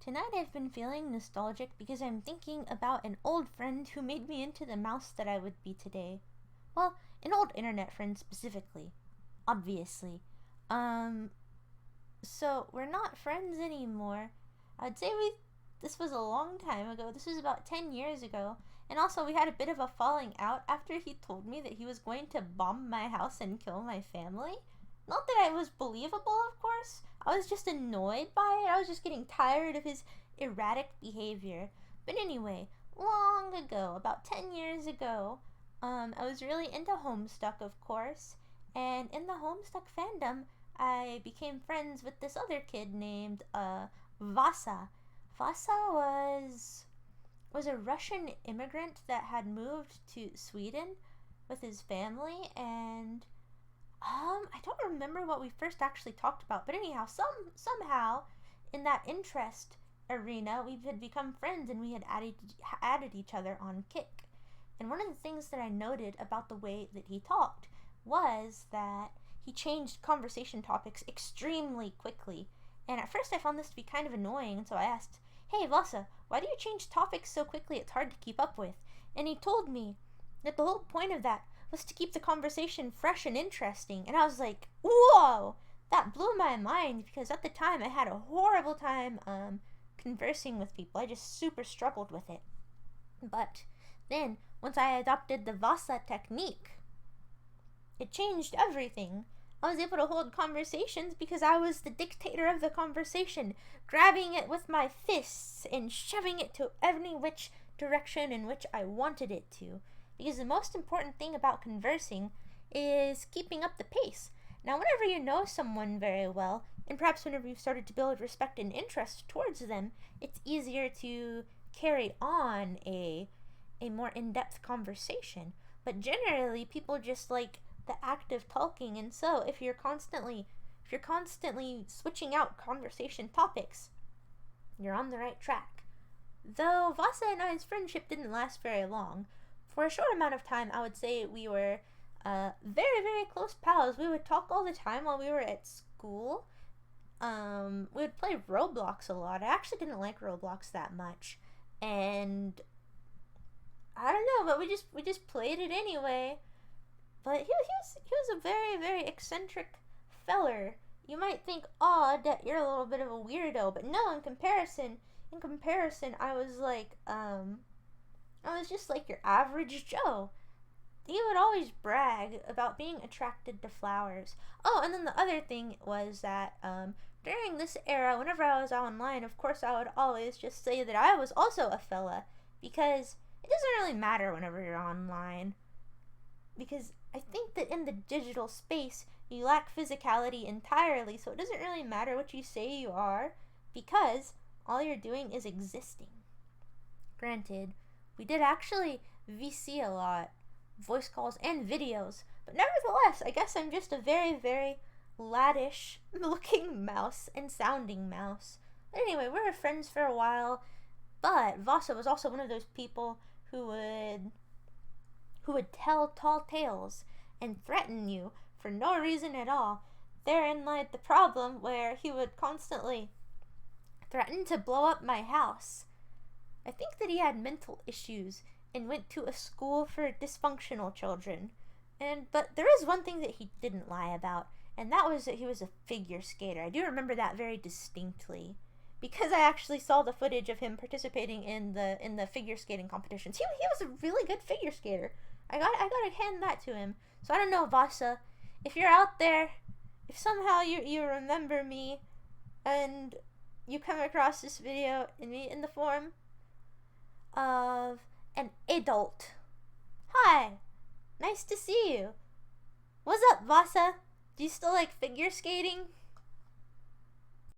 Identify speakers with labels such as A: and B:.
A: Tonight I've been feeling nostalgic because I'm thinking about an old friend who made me into the mouse that I would be today. Well, an old internet friend specifically. Obviously. So we're not friends anymore. I'd say this was a long time ago. This was about 10 years ago. And also we had a bit of a falling out after he told me that he was going to bomb my house and kill my family. Not that it was believable, of course. I was just annoyed by it. I was just getting tired of his erratic behavior. But anyway, long ago, about 10 years ago, I was really into Homestuck, of course. And in the Homestuck fandom, I became friends with this other kid named Vasa. Vasa was a Russian immigrant that had moved to Sweden with his family, and I don't remember what we first actually talked about, but anyhow, somehow in that interest arena, we had become friends and we had added each other on Kick. And one of the things that I noted about the way that he talked was that he changed conversation topics extremely quickly. And at first I found this to be kind of annoying, and so I asked, "Hey Vasa, why do you change topics so quickly it's hard to keep up with?" And he told me that the whole point of that was to keep the conversation fresh and interesting. And I was like, whoa! That blew my mind, because at the time I had a horrible time conversing with people. I just super struggled with it. But then, once I adopted the Vasa technique, it changed everything. I was able to hold conversations because I was the dictator of the conversation, grabbing it with my fists and shoving it to any which direction in which I wanted it to. Because the most important thing about conversing is keeping up the pace. Now, whenever you know someone very well, and perhaps whenever you've started to build respect and interest towards them, it's easier to carry on a more in-depth conversation. But generally, people just like the act of talking, and so if you're constantly switching out conversation topics, you're on the right track. Though Vasa and I's friendship didn't last very long. For a short amount of time, I would say we were very, very close pals. We would talk all the time while we were at school. We would play Roblox a lot. I actually didn't like Roblox that much, and I don't know, but we just played it anyway. But he was a very, very eccentric feller. You might think, "Oh, that you're a little bit of a weirdo," but no. In comparison, I was like, I was just like your average Joe. He would always brag about being attracted to flowers. Oh, and then the other thing was that during this era, whenever I was online, of course I would always just say that I was also a fella, because it doesn't really matter whenever you're online. Because I think that in the digital space, you lack physicality entirely, so it doesn't really matter what you say you are, because all you're doing is existing. Granted, we did actually VC a lot, voice calls and videos, but nevertheless, I guess I'm just a very, very laddish looking mouse and sounding mouse. But anyway, we were friends for a while, but Vasa was also one of those people who would tell tall tales and threaten you for no reason at all. Therein lied the problem, where he would constantly threaten to blow up my house. I think that he had mental issues and went to a school for dysfunctional children. But there is one thing that he didn't lie about, and that was that he was a figure skater. I do remember that very distinctly, because I actually saw the footage of him participating in the figure skating competitions. He was a really good figure skater. I gotta hand that to him. So I don't know, Vasa, if you're out there, if somehow you remember me and you come across this video in the form of an adult. Hi, nice to see you. What's up, Vasa? Do you still like figure skating?